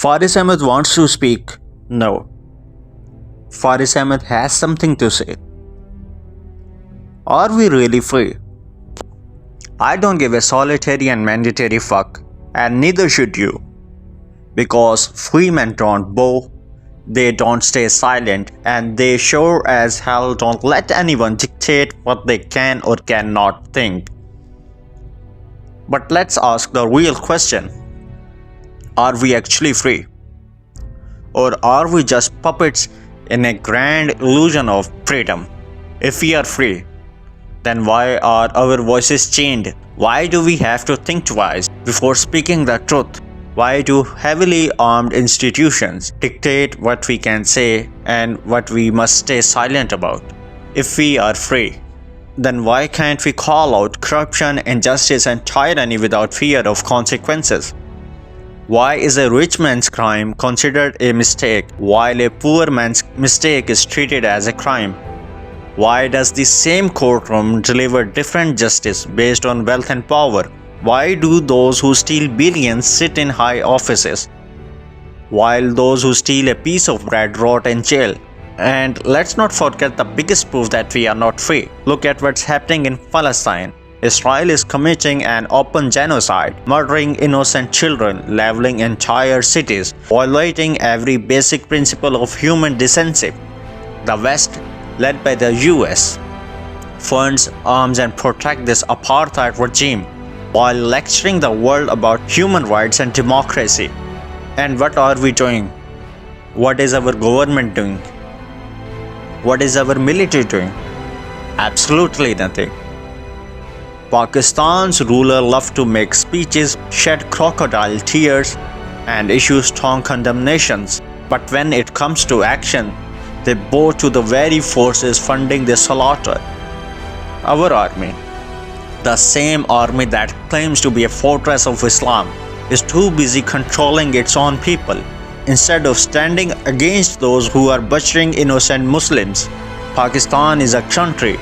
Faris Ahmed wants to speak. No. Faris Ahmed has something to say. Are we really free? I don't give a solitary and mandatory fuck, and neither should you. Because free men don't bow, they don't stay silent, and they sure as hell don't let anyone dictate what they can or cannot think. But let's ask the real question. Are we actually free? Or are we just puppets in a grand illusion of freedom? If we are free, then why are our voices chained? Why do we have to think twice before speaking the truth? Why do heavily armed institutions dictate what we can say and what we must stay silent about? If we are free, then why can't we call out corruption, injustice, and tyranny without fear of consequences? Why is a rich man's crime considered a mistake while a poor man's mistake is treated as a crime? Why does the same courtroom deliver different justice based on wealth and power? Why do those who steal billions sit in high offices, while those who steal a piece of bread rot in jail? And let's not forget the biggest proof that we are not free. Look at what's happening in Palestine. Israel is committing an open genocide, murdering innocent children, leveling entire cities, violating every basic principle of human decency. The West, led by the US, funds, arms, and protects this apartheid regime while lecturing the world about human rights and democracy. And what are we doing? What is our government doing? What is our military doing? Absolutely nothing. Pakistan's ruler loves to make speeches, shed crocodile tears, and issue strong condemnations. But when it comes to action, they bow to the very forces funding the slaughter. Our army, the same army that claims to be a fortress of Islam, is too busy controlling its own people instead of standing against those who are butchering innocent Muslims. Pakistan is a country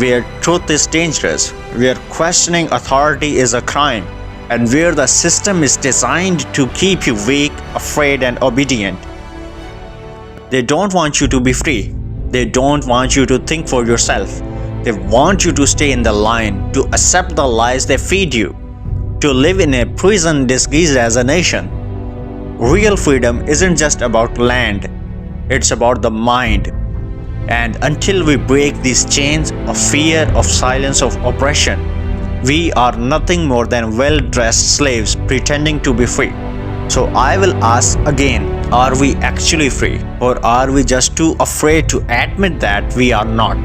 where truth is dangerous, where questioning authority is a crime, and where the system is designed to keep you weak, afraid, and obedient. They don't want you to be free. They don't want you to think for yourself. They want you to stay in the line, to accept the lies they feed you, to live in a prison disguised as a nation. Real freedom isn't just about land, it's about the mind. And until we break these chains of fear, of silence, of oppression, we are nothing more than well-dressed slaves pretending to be free. So I will ask again, are we actually free? Or are we just too afraid to admit that we are not?